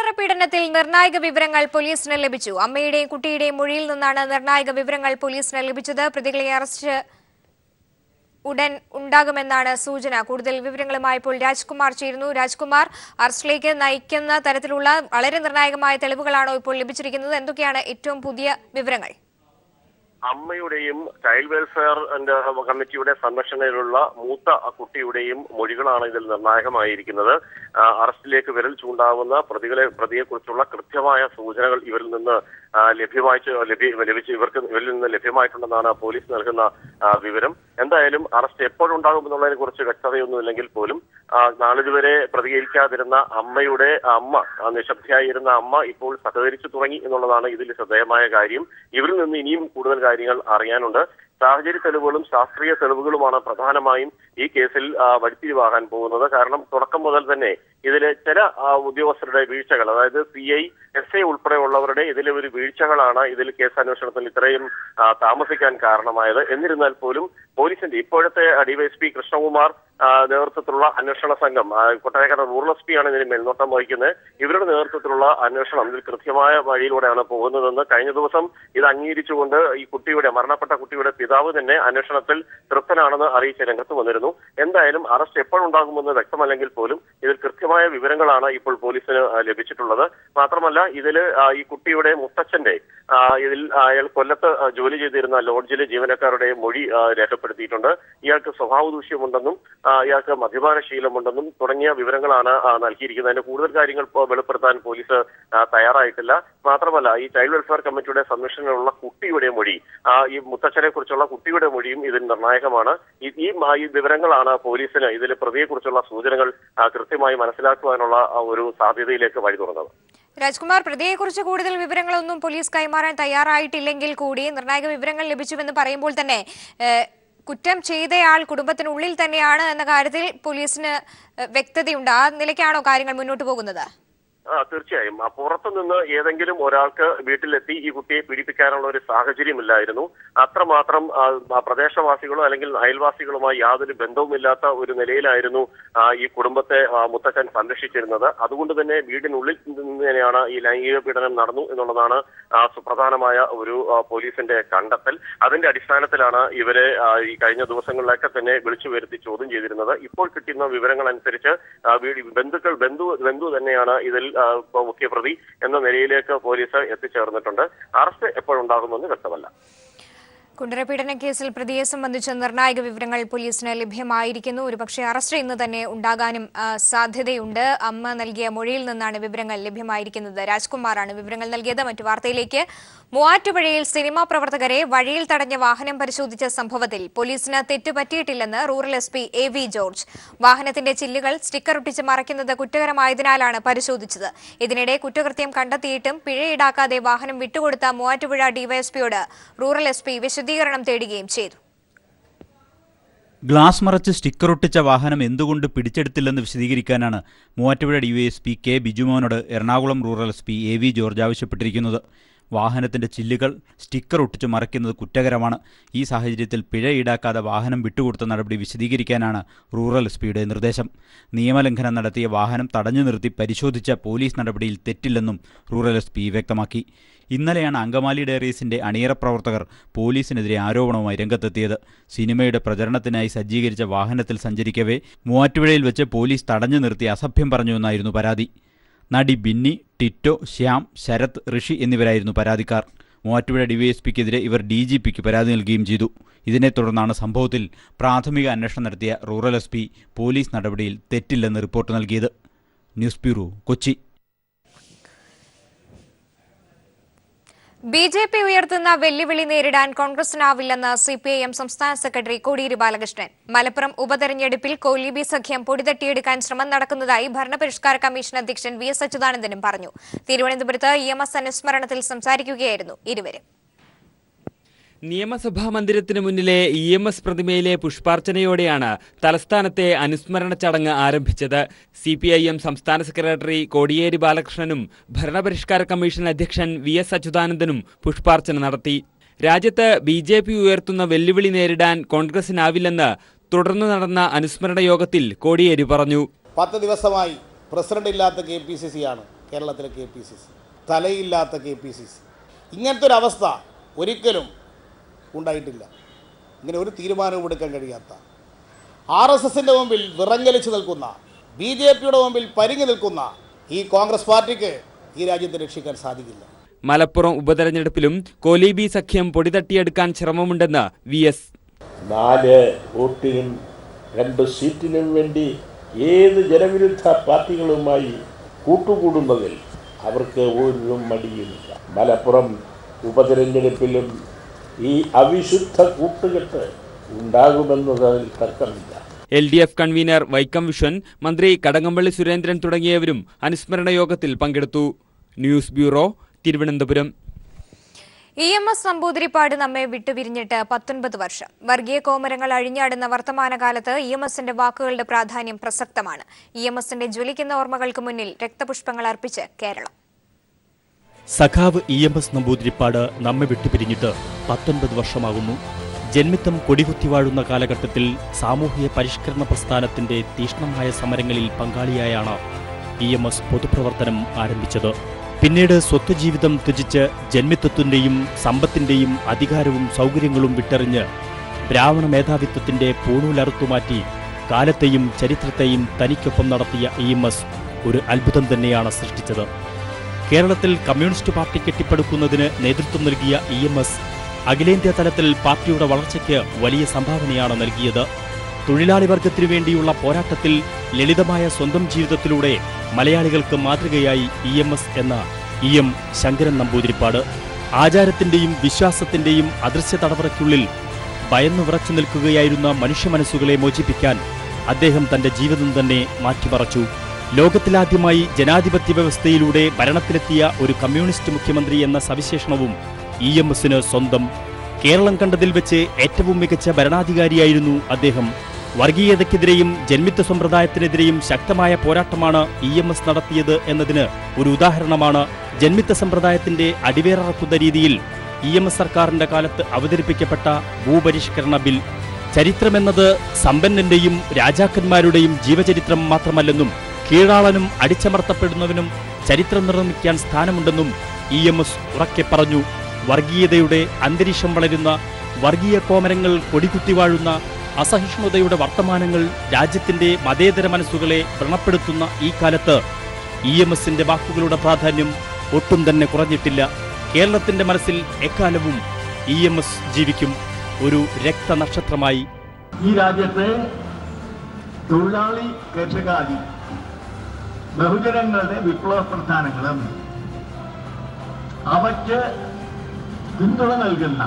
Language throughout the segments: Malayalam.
കുണ്ടറപീഡനത്തിൽ നിർണായക വിവരങ്ങൾ പോലീസിന് ലഭിച്ചു. അമ്മയുടെയും കുട്ടിയുടെയും മൊഴിയിൽ നിന്നാണ് നിർണായക വിവരങ്ങൾ പോലീസിന് ലഭിച്ചത്. പ്രതികളെ അറസ്റ്റ് ഉടൻ ഉണ്ടാകുമെന്നാണ് സൂചന. കൂടുതൽ വിവരങ്ങളുമായി ഇപ്പോൾ രാജ്കുമാർ ചേരുന്നു. രാജ്കുമാർ, അറസ്റ്റിലേക്ക് നയിക്കുന്ന തരത്തിലുള്ള വളരെ നിർണായകമായ തെളിവുകളാണോ ഇപ്പോൾ ലഭിച്ചിരിക്കുന്നത്? എന്തൊക്കെയാണ് ഏറ്റവും പുതിയ വിവരങ്ങൾ? അമ്മയുടെയും ചൈൽഡ് വെൽഫെയർ കമ്മിറ്റിയുടെ സംരക്ഷണയിലുള്ള മൂത്ത കുട്ടിയുടെയും മൊഴികളാണ് ഇതിൽ നിർണായകമായിരിക്കുന്നത്. അറസ്റ്റിലേക്ക് വിരൽ ചൂണ്ടാവുന്ന പ്രതിയെക്കുറിച്ചുള്ള കൃത്യമായ സൂചനകൾ ഇവരിൽ നിന്ന് ഇവരിൽ നിന്ന് ലഭ്യമായിട്ടുണ്ടെന്നാണ് പോലീസ് നൽകുന്ന വിവരം. എന്തായാലും അറസ്റ്റ് എപ്പോഴുണ്ടാകുമെന്നുള്ളതിനെ കുറിച്ച് വ്യക്തതയൊന്നുമില്ലെങ്കിൽ പോലും നാളിതുവരെ പ്രതികരിക്കാതിരുന്ന അമ്മ നിശബ്ദയായിരുന്ന അമ്മ ഇപ്പോൾ സഹകരിച്ചു തുടങ്ങി എന്നുള്ളതാണ് ഇതിൽ ശ്രദ്ധേയമായ കാര്യം. ഇവരിൽ നിന്ന് ഇനിയും കൂടുതൽ കാര്യങ്ങൾ അറിയാനുണ്ട്. സാഹചര്യ തെളിവുകളും ശാസ്ത്രീയ തെളിവുകളുമാണ് പ്രധാനമായും ഈ കേസിൽ വഴിത്തിരിവാകാൻ പോകുന്നത്. കാരണം തുടക്കം മുതൽ തന്നെ ഇതിലെ ചില ഉദ്യോഗസ്ഥരുടെ വീഴ്ചകൾ, അതായത് CI, SA ഉൾപ്പെടെയുള്ളവരുടെ ഇതിലെ ഒരു വീഴ്ചകളാണ് ഇതിൽ കേസ് അന്വേഷണത്തിൽ ഇത്രയും താമസിക്കാൻ കാരണമായത്. എന്നിരുന്നാൽ പോലും പോലീസിന്റെ ഇപ്പോഴത്തെ DYSP കൃഷ്ണകുമാർ നേതൃത്വത്തിലുള്ള അന്വേഷണ സംഘം, കൊട്ടാരക്കര റൂറൽ SP ആണ് ഇതിന് മേൽനോട്ടം വഹിക്കുന്നത്. ഇവരുടെ നേതൃത്വത്തിലുള്ള അന്വേഷണം ഇതിൽ കൃത്യമായ വഴിയിലൂടെയാണ് പോകുന്നതെന്ന് കഴിഞ്ഞ ദിവസം ഇത് അംഗീകരിച്ചുകൊണ്ട് ഈ മരണപ്പെട്ട കുട്ടിയുടെ പിതാവ് തന്നെ അന്വേഷണത്തിൽ തൃപ്തനാണെന്ന് അറിയിച്ച് രംഗത്ത് വന്നിരുന്നു. എന്തായാലും അറസ്റ്റ് എപ്പോഴുണ്ടാകുമെന്ന് വ്യക്തമല്ലെങ്കിൽ പോലും ഇതിൽ കൃത്യമായ വിവരങ്ങളാണ് ഇപ്പോൾ പോലീസിന് ലഭിച്ചിട്ടുള്ളത്. മാത്രമല്ല ഇതിൽ ഈ കുട്ടിയുടെ മുത്തച്ഛന്റെ അയാൾ കൊല്ലത്ത് ജോലി ചെയ്തിരുന്ന ലോഡ്ജിലെ ജീവനക്കാരുടെ മൊഴി രേഖപ്പെടുത്തിയിട്ടുണ്ട്. ഇയാൾക്ക് സ്വഭാവ ദൂഷ്യമുണ്ടെന്നും ഇയാൾക്ക് മദ്യപാനശീലമുണ്ടെന്നും തുടങ്ങിയ വിവരങ്ങളാണ് നൽകിയിരിക്കുന്നത്. അതിന്റെ കൂടുതൽ കാര്യങ്ങൾ വെളിപ്പെടുത്താൻ പോലീസ് തയ്യാറായിട്ടില്ല. മാത്രമല്ല ഈ ചൈൽഡ് വെൽഫെയർ കമ്മിറ്റിയുടെ സംരക്ഷണയിലുള്ള കുട്ടിയുടെ മൊഴി, ഈ മുത്തച്ഛനെ കുറിച്ചുള്ള കുട്ടിയുടെ മൊഴിയും ഇതിൽ നിർണായകമാണ്. ഈ വിവരങ്ങളാണ് പോലീസിന് ഇതിൽ പ്രതിയെക്കുറിച്ചുള്ള സൂചനകൾ കൃത്യമായി മനസ്സിലാക്കുവാനുള്ള ഒരു സാധ്യതയിലേക്ക് വഴി തുറന്നത്. രാജ്കുമാർ, പ്രതിയെക്കുറിച്ച് കൂടുതൽ വിവരങ്ങളൊന്നും പോലീസ് കൈമാറാൻ തയ്യാറായിട്ടില്ലെങ്കിൽ കൂടി നിർണായക വിവരങ്ങൾ ലഭിച്ചുവെന്ന് പറയുമ്പോൾ തന്നെ കുറ്റം ചെയ്തയാൾ കുടുംബത്തിനുള്ളിൽ തന്നെയാണ് എന്ന കാര്യത്തിൽ പോലീസിന് വ്യക്തതയുണ്ട്. ആ നിലയ്ക്കാണോ കാര്യങ്ങൾ മുന്നോട്ട് പോകുന്നത്? തീർച്ചയായും പുറത്തുനിന്ന് ഏതെങ്കിലും ഒരാൾക്ക് വീട്ടിലെത്തി ഈ കുട്ടിയെ പീഡിപ്പിക്കാനുള്ള ഒരു സാഹചര്യമില്ലായിരുന്നു. അത്രമാത്രം പ്രദേശവാസികളോ അല്ലെങ്കിൽ അയൽവാസികളുമായി യാതൊരു ബന്ധവുമില്ലാത്ത ഒരു നിലയിലായിരുന്നു ഈ കുടുംബത്തെ മുത്തച്ഛൻ സംരക്ഷിച്ചിരുന്നത്. അതുകൊണ്ട് തന്നെ വീടിനുള്ളിൽ നിന്ന് തന്നെയാണ് ഈ ലൈംഗിക പീഡനം നടന്നു എന്നുള്ളതാണ് സുപ്രധാനമായ ഒരു പോലീസിന്റെ കണ്ടെത്തൽ. അതിന്റെ അടിസ്ഥാനത്തിലാണ് ഇവരെ ഈ കഴിഞ്ഞ ദിവസങ്ങളിലൊക്കെ തന്നെ വിളിച്ചു വരുത്തി ചോദ്യം ചെയ്തിരുന്നത്. ഇപ്പോൾ കിട്ടുന്ന വിവരങ്ങൾ അനുസരിച്ച് ബന്ധു തന്നെയാണ് ഇതിൽ മുഖ്യപ്രതി എന്ന നിലയിലേക്ക് പോലീസ് എത്തിച്ചേർന്നിട്ടുണ്ട്. അറസ്റ്റ് എപ്പോഴുണ്ടാകുമെന്ന് വ്യക്തമല്ല. കുണ്ടറപീഡന കേസിൽ പ്രതിയെ സംബന്ധിച്ച നിർണായക വിവരങ്ങൾ പോലീസിന് ലഭ്യമായിരിക്കുന്നു. ഒരുപക്ഷെ അറസ്റ്റ് ഇന്ന് തന്നെ ഉണ്ടാകാനും സാധ്യതയുണ്ട്. അമ്മ നൽകിയ മൊഴിയിൽ നിന്നാണ് വിവരങ്ങൾ ലഭ്യമായിരിക്കുന്നത്. രാജ്കുമാറാണ് വിവരങ്ങൾ നൽകിയത്. മറ്റു വാർത്തയിലേക്ക്. മൂവാറ്റുപുഴയിൽ സിനിമാ പ്രവർത്തകരെ വഴിയിൽ തടഞ്ഞ വാഹനം പരിശോധിച്ച സംഭവത്തിൽ പോലീസിന് തെറ്റുപറ്റിയിട്ടില്ലെന്ന് റൂറൽ SP AV ജോർജ്. വാഹനത്തിന്റെ ചില്ലുകൾ സ്റ്റിക്കർ ഒട്ടിച്ച് മറയ്ക്കുന്നത് കുറ്റകരമായതിനാലാണ് പരിശോധിച്ചത്. ഇതിനിടെ കുറ്റകൃത്യം കണ്ടെത്തിയിട്ടും പിഴ ഈടാക്കാതെ വാഹനം വിട്ടുകൊടുത്ത മൂവാറ്റുപുഴ DYSPയോട് റൂറൽ SP വിശദീകരണം തേടുകയും ചെയ്തു. ഗ്ലാസ് മറച്ച് സ്റ്റിക്കർ ഒട്ടിച്ച വാഹനം എന്തുകൊണ്ട് പിടിച്ചെടുത്തില്ലെന്ന് വിശദീകരിക്കാനാണ് മൂവാറ്റുപുഴ DYSP K ബിജുമോനോട് Ernakulam rural SP AV George ആവശ്യപ്പെട്ടിരിക്കുന്നത്. വാഹനത്തിന്റെ ചില്ലുകൾ സ്റ്റിക്കർ ഒട്ടിച്ച് മറയ്ക്കുന്നത് കുറ്റകരമാണ്. ഈ സാഹചര്യത്തിൽ പിഴ ഈടാക്കാതെ വാഹനം വിട്ടുകൊടുത്ത നടപടി വിശദീകരിക്കാനാണ് റൂറൽ SPയുടെ നിർദ്ദേശം. നിയമലംഘനം നടത്തിയ വാഹനം തടഞ്ഞു നിർത്തി പരിശോധിച്ച പോലീസ് നടപടിയിൽ തെറ്റില്ലെന്നും റൂറൽ SP വ്യക്തമാക്കി. ഇന്നലെയാണ് അങ്കമാലി ഡയറീസിന്റെ അണിയറ പ്രവർത്തകർ പോലീസിനെതിരെ ആരോപണവുമായി രംഗത്തെത്തിയത്. സിനിമയുടെ പ്രചരണത്തിനായി സജ്ജീകരിച്ച വാഹനത്തിൽ സഞ്ചരിക്കവേ മൂവാറ്റുപുഴയിൽ വെച്ച് പോലീസ് തടഞ്ഞു നിർത്തി അസഭ്യം പറഞ്ഞുവെന്നായിരുന്നു പരാതി. നടി ബിന്നി, ടിറ്റോ, ശ്യാം, ശരത്, ഋഷി എന്നിവരായിരുന്നു പരാതിക്കാർ. മൂവാറ്റുപുഴ DYSPക്കെതിരെ ഇവർ DGPക്ക് പരാതി നൽകുകയും ചെയ്തു. ഇതിനെ തുടർന്നാണ് സംഭവത്തിൽ പ്രാഥമിക അന്വേഷണം നടത്തിയ റൂറൽ SP പോലീസ് നടപടിയിൽ തെറ്റില്ലെന്ന് റിപ്പോർട്ട് നൽകിയത്. News bureau, Kochi. BJP ഉയർത്തുന്ന വെല്ലുവിളി നേരിടാൻ കോൺഗ്രസിനാവില്ലെന്ന് CPIM സംസ്ഥാന സെക്രട്ടറി കോടിയേരി ബാലകൃഷ്ണൻ. മലപ്പുറം ഉപതെരഞ്ഞെടുപ്പിൽ കോലീബി സഖ്യം പൊടിതട്ടിയെടുക്കാൻ ശ്രമം നടക്കുന്നതായി ഭരണപരിഷ്കാര കമ്മീഷൻ അധ്യക്ഷൻ VS അച്യുതാനന്ദനും പറഞ്ഞു. തിരുവനന്തപുരത്ത് EMS അനുസ്മരണത്തിൽ സംസാരിക്കുകയായിരുന്നു ഇരുവരും. നിയമസഭാ മന്ദിരത്തിന് മുന്നിലെ EMS പ്രതിമയിലെ പുഷ്പാർച്ചനയോടെയാണ് തലസ്ഥാനത്തെ അനുസ്മരണ ചടങ്ങ് ആരംഭിച്ചത്. CPIM സംസ്ഥാന സെക്രട്ടറി കോടിയേരി ബാലകൃഷ്ണനും ഭരണപരിഷ്കാര കമ്മീഷൻ അധ്യക്ഷൻ VS അച്യുതാനന്ദനും പുഷ്പാർച്ചന നടത്തി. രാജ്യത്ത് BJP ഉയർത്തുന്ന വെല്ലുവിളി നേരിടാൻ കോൺഗ്രസിനാവില്ലെന്ന് തുടർന്ന് നടന്ന അനുസ്മരണ യോഗത്തിൽ കോടിയേരി പറഞ്ഞു. 10 ദിവസമായി പ്രസിഡന്റ് ഇല്ലാത്ത KPCC ആണ്. കേരളത്തിലെ KPCC, തലയില്ലാത്ത KPCC. ഇങ്ങനത്തെ ഒരു അവസ്ഥ ഒരിക്കലും ഉണ്ടായിട്ടില്ല. ഇങ്ങനെ ഒരു തീരുമാനവും എടുക്കാൻ കഴിയാത്ത, RSSന്റെ മുമ്പിൽ വിറങ്ങലിച്ച് നിൽക്കുന്ന, BJPയുടെ മുമ്പിൽ പരിങ്ങി നിൽക്കുന്ന ഈ കോൺഗ്രസ് പാർട്ടിക്ക് ഈ രാജ്യത്തെ രക്ഷിക്കാൻ സാധിക്കില്ല. മലപ്പുറം ഉപതെരഞ്ഞെടുപ്പിലും കോലീബി സഖ്യം പൊടിതട്ടിയെടുക്കാൻ ശ്രമമുണ്ടെന്ന് VS. 4 വോട്ടിനും 2 സീറ്റിനും വേണ്ടി ഏത് ജനവിരുദ്ധ പാർട്ടികളുമായി കൂട്ടുകൂടുന്നതിൽ അവർക്ക് ഒരു മടിയുമില്ല. മലപ്പുറം ഉപതെരഞ്ഞെടുപ്പിലും ഈ അവിശുദ്ധ കൂട്ടുകെട്ട് ഉണ്ടാകുമെന്നതിൽ തർക്കമില്ല. LDF കൺവീനർ വൈക്കം വിശ്വൻ, മന്ത്രി കടകംപള്ളി സുരേന്ദ്രൻ തുടങ്ങിയവരും അനുസ്മരണ യോഗത്തിൽ പങ്കെടുത്തു. News bureau, Thiruvananthapuram. EMS Namboodiripad നമ്മെ വിട്ടുപിരിഞ്ഞിട്ട് 19 വർഷം. വർഗീയ കോമരങ്ങൾ അഴിഞ്ഞാടുന്ന വർത്തമാനകാലത്ത് EMSന്റെ വാക്കുകളുടെ പ്രാധാന്യം പ്രസക്തമാണ്. EMSന്റെ ജ്വലിക്കുന്ന ഓർമ്മകൾക്ക് മുന്നിൽ രക്തപുഷ്പങ്ങൾ അർപ്പിച്ച് കേരളം. സഖാവ് EMS നമ്പൂതിരിപ്പാട് നമ്മെ വിട്ടുപിരിഞ്ഞിട്ട് 19 വർഷമാകുന്നു. ജന്മിത്തം കൊടികുത്തിവാഴുന്ന കാലഘട്ടത്തിൽ സാമൂഹിക പരിഷ്കരണ പ്രസ്ഥാനത്തിന്റെ തീക്ഷ്ണമായ സമരങ്ങളിൽ പങ്കാളിയായാണ് EMS പൊതുപ്രവർത്തനം ആരംഭിച്ചത്. പിന്നീട് സ്വത്വജീവിതം ത്യജിച്ച് ജന്മിത്വത്തിന്റെയും സമ്പത്തിന്റെയും അധികാരവും സൗകര്യങ്ങളും വിട്ടെറിഞ്ഞ് ബ്രാഹ്മണ മേധാവിത്വത്തിന്റെ പൂണൂലറുത്തുമാറ്റി കാലത്തെയും ചരിത്രത്തെയും തനിക്കൊപ്പം നടത്തിയ EMS ഒരു അത്ഭുതം തന്നെയാണ് സൃഷ്ടിച്ചത്. കേരളത്തിൽ കമ്മ്യൂണിസ്റ്റ് പാർട്ടി കെട്ടിപ്പടുക്കുന്നതിന് നേതൃത്വം നൽകിയ EMS അഖിലേന്ത്യാ തലത്തിൽ പാർട്ടിയുടെ വളർച്ചയ്ക്ക് വലിയ സംഭാവനയാണ് നൽകിയത്. തൊഴിലാളി വർഗത്തിനു വേണ്ടിയുള്ള പോരാട്ടത്തിൽ ലളിതമായ സ്വന്തം ജീവിതത്തിലൂടെ മലയാളികൾക്ക് മാതൃകയായി EMS എന്ന EM ശങ്കരൻ നമ്പൂതിരിപ്പാട്. ആചാരത്തിന്റെയും വിശ്വാസത്തിന്റെയും അദൃശ്യ തടവറയ്ക്കുള്ളിൽ ഭയന്നു വിറച്ചു നിൽക്കുകയായിരുന്ന മനുഷ്യമനസ്സുകളെ മോചിപ്പിക്കാൻ അദ്ദേഹം തന്റെ ജീവിതം തന്നെ മാറ്റിമറച്ചു. ലോകത്തിലാദ്യമായി ജനാധിപത്യ വ്യവസ്ഥയിലൂടെ ഭരണത്തിലെത്തിയ ഒരു കമ്മ്യൂണിസ്റ്റ് മുഖ്യമന്ത്രി എന്ന സവിശേഷണവും EMSന് സ്വന്തം. കേരളം കണ്ടതിൽ വെച്ച് ഏറ്റവും മികച്ച ഭരണാധികാരിയായിരുന്നു അദ്ദേഹം. വർഗീയതയ്ക്കെതിരെയും ജന്മിത്വ സമ്പ്രദായത്തിനെതിരെയും ശക്തമായ പോരാട്ടമാണ് EMS നടത്തിയത് എന്നതിന് ഒരു ഉദാഹരണമാണ് ജന്മിത്വ സമ്പ്രദായത്തിന്റെ അടിവേറക്കുന്ന രീതിയിൽ EMS സർക്കാരിന്റെ കാലത്ത് അവതരിപ്പിക്കപ്പെട്ട ഭൂപരിഷ്കരണ ബിൽ. ചരിത്രമെന്നത് സമ്പന്നന്റെയും രാജാക്കന്മാരുടെയും ജീവചരിത്രം മാത്രമല്ലെന്നും കീഴാളനും അടിച്ചമർത്തപ്പെടുന്നവനും ചരിത്രം നിർമ്മിക്കാൻ സ്ഥാനമുണ്ടെന്നും EMS ഉറക്കെ പറഞ്ഞു. വർഗീയതയുടെ അന്തരീക്ഷം വളരുന്ന, വർഗീയ കോമരങ്ങൾ കൊടികുത്തിവാഴുന്ന, അസഹിഷ്ണുതയുടെ വർത്തമാനങ്ങൾ രാജ്യത്തിന്റെ മതേതര മനസ്സുകളെ വ്രണപ്പെടുത്തുന്ന ഈ കാലത്ത് EMSന്റെ വാക്കുകളുടെ പ്രാധാന്യം ഒട്ടും തന്നെ കുറഞ്ഞിട്ടില്ല. കേരളത്തിന്റെ മനസ്സിൽ എക്കാലവും EMS ജീവിക്കും, ഒരു രക്തനക്ഷത്രമായി. ഈ രാജ്യത്തെ തൊഴിലാളി കർഷകാദി ബഹുജനങ്ങളുടെ വിപ്ലവ പ്രസ്ഥാനങ്ങളും അവയ്ക്ക് പിന്തുണ നൽകുന്ന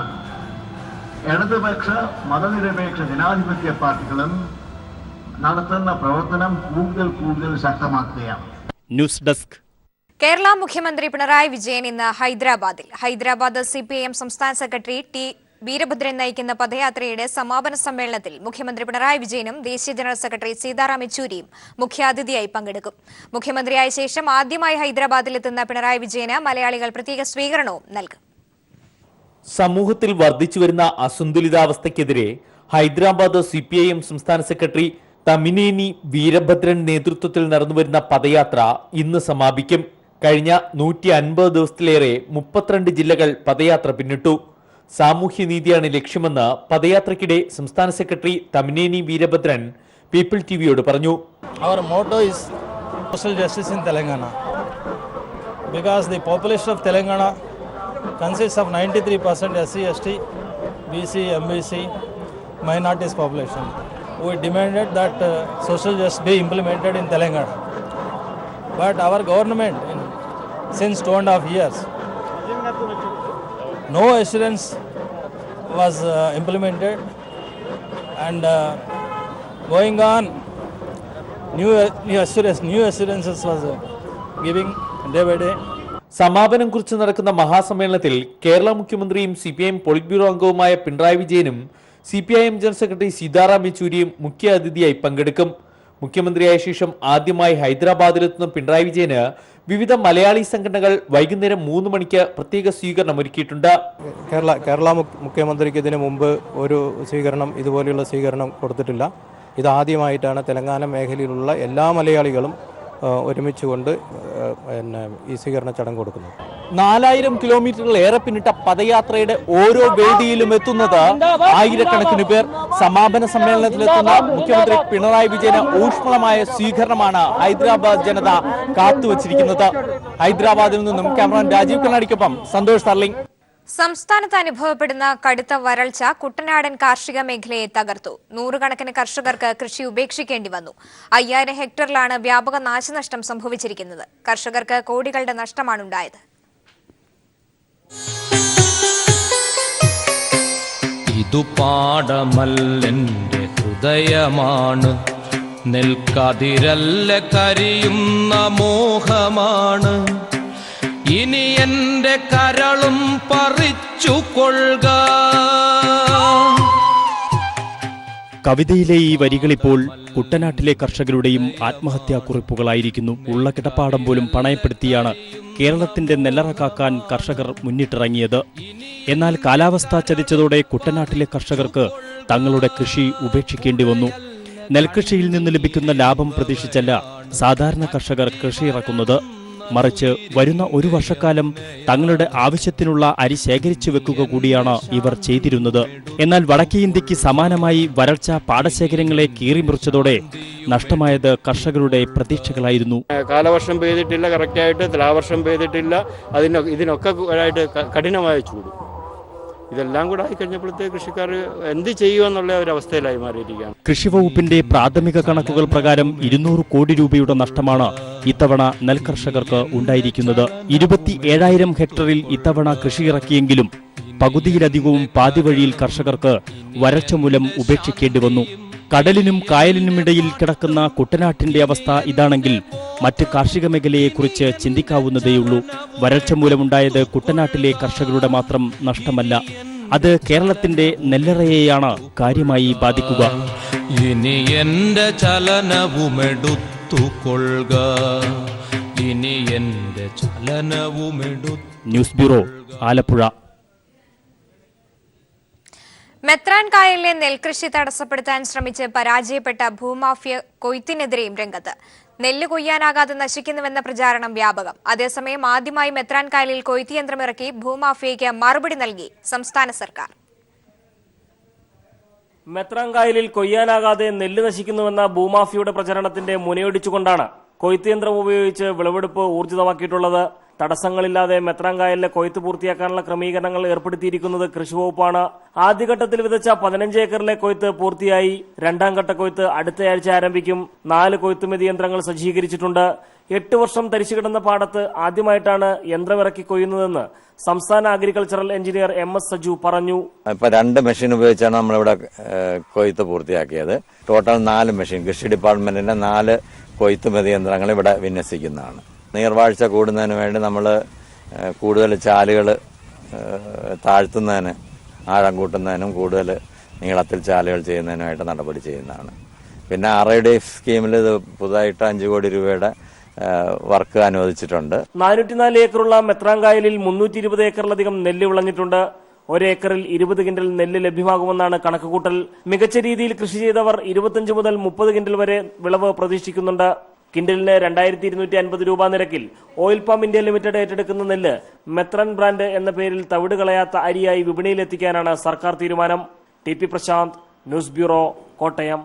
ഇടതുപക്ഷ മതനിരപേക്ഷ ജനാധിപത്യ പാർട്ടികളും നടത്തുന്ന പ്രവർത്തനം കൂടുതൽ ശക്തമാക്കുകയാണ്. News desk. കേരള മുഖ്യമന്ത്രി പിണറായി വിജയൻ ഇന്ന് ഹൈദരാബാദ് CPIM സംസ്ഥാന സെക്രട്ടറി T. വീരഭദ്രൻ നയിക്കുന്ന പദയാത്രയുടെ സമാപന സമ്മേളനത്തിൽ മുഖ്യമന്ത്രി പിണറായി വിജയനും ദേശീയ ജനറൽ സെക്രട്ടറി സീതാറാം യെച്ചൂരിയും മുഖ്യാതിഥിയായി പങ്കെടുക്കും. മുഖ്യമന്ത്രിയായ ശേഷം ആദ്യമായി ഹൈദരാബാദിലെത്തുന്ന പിണറായി വിജയന് മലയാളികൾ പ്രത്യേക സ്വീകരണവും നൽകും. സമൂഹത്തിൽ വർദ്ധിച്ചുവരുന്ന അസന്തുലിതാവസ്ഥയ്ക്കെതിരെ ഹൈദരാബാദ് CPIM സംസ്ഥാന സെക്രട്ടറി തമിനേനി വീരഭദ്രൻ നേതൃത്വത്തിൽ നടന്നുവരുന്ന പദയാത്ര ഇന്ന് സമാപിക്കും. കഴിഞ്ഞ 150 ദിവസത്തിലേറെ 32 ജില്ലകൾ പദയാത്ര പിന്നിട്ടു. സാമൂഹ്യനീതിയാണ് ലക്ഷ്യമെന്ന് പദയാത്രയ്ക്കിടെ സംസ്ഥാന സെക്രട്ടറി തമിനേനി വീരഭദ്രൻ പീപ്പിൾ TVയോട് പറഞ്ഞു. Our motto is social justice in Telangana because the population of Telangana consists of 93% SC, ST, BC, MBC, minorities population. We demanded that social justice be implemented in Telangana. But our government, since 2.5 years, no assurance was implemented, and going on, new assurances was giving day by day. സമാപനം കുറിച്ച് നടക്കുന്ന മഹാസമ്മേളനത്തിൽ കേരള മുഖ്യമന്ത്രിയും CPIM പോളിറ്റ് ബ്യൂറോ അംഗവുമായ പിണറായി വിജയനും CPIM ജനറൽ സെക്രട്ടറി സീതാറാം യെച്ചൂരിയും മുഖ്യ അതിഥിയായി പങ്കെടുക്കും. മുഖ്യമന്ത്രിയായ ശേഷം ആദ്യമായി ഹൈദരാബാദിലെത്തുന്ന പിണറായി വിജയന് വിവിധ മലയാളി സംഘടനകൾ വൈകുന്നേരം 3 മണിക്ക് പ്രത്യേക സ്വീകരണം ഒരുക്കിയിട്ടുണ്ട്. കേരള മുഖ്യമന്ത്രിക്ക് ഇതിനു മുമ്പ് ഒരു ഇതുപോലെയുള്ള സ്വീകരണം കൊടുത്തിട്ടില്ല. ഇതാദ്യമായിട്ടാണ് തെലങ്കാന മേഖലയിലുള്ള എല്ലാ മലയാളികളും ഒരുമിച്ചുകൊണ്ട് ഈ സ്വീകരണ ചടങ്ങ് കൊടുക്കുന്നു. 4000 കിലോമീറ്ററിലേറെ പിന്നിട്ട പദയാത്രയുടെ ഓരോ വേദിയിലും എത്തുന്നത് ആയിരക്കണക്കിന് പേർ. സമാപന സമ്മേളനത്തിലെത്തുന്ന മുഖ്യമന്ത്രി പിണറായി വിജയന് ഊഷ്മളമായ സ്വീകരണമാണ് ഹൈദരാബാദ് ജനത കാത്തുവച്ചിരിക്കുന്നത്. ഹൈദരാബാദിൽ നിന്നും ക്യാമറമാൻ രാജീവ് കണ്ണാടിക്കൊപ്പം സന്തോഷ് സർലിംഗ്. സംസ്ഥാനത്ത് അനുഭവപ്പെടുന്ന കടുത്ത വരൾച്ച കുട്ടനാടൻ കാർഷിക മേഖലയെ തകർത്തു. നൂറുകണക്കിന് കർഷകർക്ക് കൃഷി ഉപേക്ഷിക്കേണ്ടി വന്നു. 5000 ഹെക്ടറിലാണ് വ്യാപക നാശനഷ്ടം സംഭവിച്ചിരിക്കുന്നത്. കർഷകർക്ക് കോടികളുടെ നഷ്ടമാണുണ്ടായത്. ഇതു പാടമല്ലെന്റെ ഹൃദയമാണ്, നെൽക്കതിരല്ല കരിയുന്ന മോഹമാണ്, ഇനി എന്റെ കരളും പറിച്ചു കൊള്ളുക. കവിതയിലെ ഈ വരികളിപ്പോൾ കുട്ടനാട്ടിലെ കർഷകരുടെയും ആത്മഹത്യാക്കുറിപ്പുകളായിരിക്കുന്നു. ഉള്ള കിടപ്പാടം പോലും പണയപ്പെടുത്തിയാണ് കേരളത്തിന്റെ നെല്ലറ കാക്കാൻ കർഷകർ മുന്നിട്ടിറങ്ങിയത്. എന്നാൽ കാലാവസ്ഥ ചതിച്ചതോടെ കുട്ടനാട്ടിലെ കർഷകർക്ക് തങ്ങളുടെ കൃഷി ഉപേക്ഷിക്കേണ്ടി വന്നു. നെൽകൃഷിയിൽ നിന്ന് ലഭിക്കുന്ന ലാഭം പ്രതീക്ഷിച്ചല്ല സാധാരണ കർഷകർ കൃഷി ഇറക്കുന്നത്. മറിച്ച് വരുന്ന ഒരു വർഷക്കാലം തങ്ങളുടെ ആവശ്യത്തിനുള്ള അരി ശേഖരിച്ചു വെക്കുക കൂടിയാണ് ഇവർ ചെയ്തിരുന്നത്. എന്നാൽ വടക്കേ ഇന്ത്യക്ക് സമാനമായി വരൾച്ച പാടശേഖരങ്ങളെ കീറിമുറിച്ചതോടെ നഷ്ടമായത് കർഷകരുടെ പ്രതീക്ഷകളായിരുന്നു. കാലവർഷം പെയ്തിട്ടില്ല, കറക്റ്റായിട്ട് തുലാവർഷം പെയ്തിട്ടില്ല, ഇതിനൊക്കെ കഠിനമായ ചൂട്, ഇതെല്ലാം കൂടെ ആയിക്കഴിഞ്ഞപ്പോഴത്തെ കൃഷിക്കാർ എന്ത് ചെയ്യുമെന്നുള്ള ഒരു അവസ്ഥയിലായി മാറിയിരിക്കുകയാണ്. കൃഷിവകുപ്പിന്റെ പ്രാഥമിക കണക്കുകൾ പ്രകാരം 200 കോടി രൂപയുടെ നഷ്ടമാണ് ഇത്തവണ നെൽകർഷകർക്ക് ഉണ്ടായിരിക്കുന്നത്. 27,000 ഹെക്ടറിൽ ഇത്തവണ കൃഷി ഇറക്കിയെങ്കിലും പകുതിയിലധികവും പാതിവഴിയിൽ കർഷകർക്ക് വരൾച്ച മൂലം ഉപേക്ഷിക്കേണ്ടി വന്നു. കടലിനും കായലിനുമിടയിൽ കിടക്കുന്ന കുട്ടനാട്ടിന്റെ അവസ്ഥ ഇതാണെങ്കിൽ മറ്റ് കാർഷിക മേഖലയെക്കുറിച്ച് ചിന്തിക്കാവുന്നതേയുള്ളൂ. വരൾച്ച മൂലമുണ്ടായത് കുട്ടനാട്ടിലെ കർഷകരുടെ മാത്രം നഷ്ടമല്ല, അത് കേരളത്തിന്റെ നെല്ലറയെയാണ് കാര്യമായി ബാധിക്കുക. ഇനി എന്റെ ചലനവുമെടുത്തുകൊള്ളുക, ഇനി എന്റെ ചലനവുമെടുത്തു. News bureau, Alappuzha. മെത്രാൻ കായലിലെ നെൽകൃഷി തടസ്സപ്പെടുത്താൻ ശ്രമിച്ച് പരാജയപ്പെട്ട ഭൂമാഫിയ കൊയ്ത്തിനെതിരെയും രംഗത്ത്. നെല്ല് കൊയ്യാനാകാതെ നശിക്കുന്നുവെന്ന പ്രചാരണം വ്യാപകം. അതേസമയം ആദ്യമായി മെത്രാൻ കായലിൽ കൊയ്ത്ത് യന്ത്രമിറക്കി ഭൂമാഫിയയ്ക്ക് മറുപടി നൽകി സംസ്ഥാന സർക്കാർ. മെത്രാൻ കായലിൽ കൊയ്യാനാകാതെ നെല്ല് നശിക്കുന്നുവെന്ന ഭൂമാഫിയയുടെ പ്രചരണത്തിന്റെ മുനയൊടിച്ചുകൊണ്ടാണ് കൊയ്ത്ത് യന്ത്രം ഉപയോഗിച്ച് വിളവെടുപ്പ് ഊർജിതമാക്കിയിട്ടുള്ളത്. തടസ്സങ്ങളില്ലാതെ മെത്രാൻ കായലിലെ കൊയ്ത്ത് പൂർത്തിയാക്കാനുള്ള ക്രമീകരണങ്ങൾ ഏർപ്പെടുത്തിയിരിക്കുന്നത് കൃഷിവകുപ്പാണ്. ആദ്യഘട്ടത്തിൽ വിതച്ച 15 ഏക്കറിലെ കൊയ്ത്ത് പൂർത്തിയായി. രണ്ടാം ഘട്ട കൊയ്ത്ത് അടുത്തയാഴ്ച ആരംഭിക്കും. 4 കൊയ്ത്തുമെതി യന്ത്രങ്ങൾ സജ്ജീകരിച്ചിട്ടുണ്ട്. 8 വർഷം തരിച്ചുകിടന്ന പാടത്ത് ആദ്യമായിട്ടാണ് യന്ത്രമിറക്കി കൊയ്യുന്നതെന്ന് സംസ്ഥാന അഗ്രികൾച്ചറൽ എഞ്ചിനീയർ MS സജു പറഞ്ഞു. ഇപ്പൊ 2 മെഷീൻ ഉപയോഗിച്ചാണ് നമ്മളിവിടെ കൊയ്ത്ത് പൂർത്തിയാക്കിയത്. ടോട്ടൽ 4 മെഷീൻ, കൃഷി ഡിപ്പാർട്ട്മെന്റിന്റെ 4 കൊയ്ത്തുമെതി യന്ത്രങ്ങൾ ഇവിടെ വിന്യസിക്കുന്നതാണ്. നീർവാഴ്ച കൂടുന്നതിന് വേണ്ടി നമ്മൾ കൂടുതൽ ചാലുകൾ താഴ്ത്തുന്നതിന്, ആഴം കൂട്ടുന്നതിനും കൂടുതൽ നീളത്തിൽ ചാലുകൾ ചെയ്യുന്നതിനുമായിട്ട് നടപടി ചെയ്യുന്നതാണ്. പിന്നെ RID സ്കീമിൽ ഇത് പുതുതായിട്ട് 5 കോടി രൂപയുടെ വർക്ക് അനുവദിച്ചിട്ടുണ്ട്. 404 ഏക്കറുള്ള മെത്രാൻ കായലിൽ 320 ഏക്കറിലധികം നെല്ല് വിളഞ്ഞിട്ടുണ്ട്. 1 ഏക്കറിൽ 20 കിൻഡൽ നെല്ല് ലഭ്യമാകുമെന്നാണ് കണക്കുകൂട്ടൽ. മികച്ച രീതിയിൽ കൃഷി ചെയ്തവർ 25 മുതൽ 30 കിൻഡൽ വരെ വിളവ് പ്രതീക്ഷിക്കുന്നുണ്ട്. കിൻഡലിന് 2250 രൂപ നിരക്കിൽ ഓയിൽ പാം ഇന്ത്യ ലിമിറ്റഡ് ഏറ്റെടുക്കുന്ന നെല്ല് മെത്രാൻ ബ്രാൻഡ് എന്ന പേരിൽ തവിട് കളയാത്ത അരിയായി വിപണിയിലെത്തിക്കാനാണ് സർക്കാർ തീരുമാനം. TP Prashanth, news bureau, Kottayam.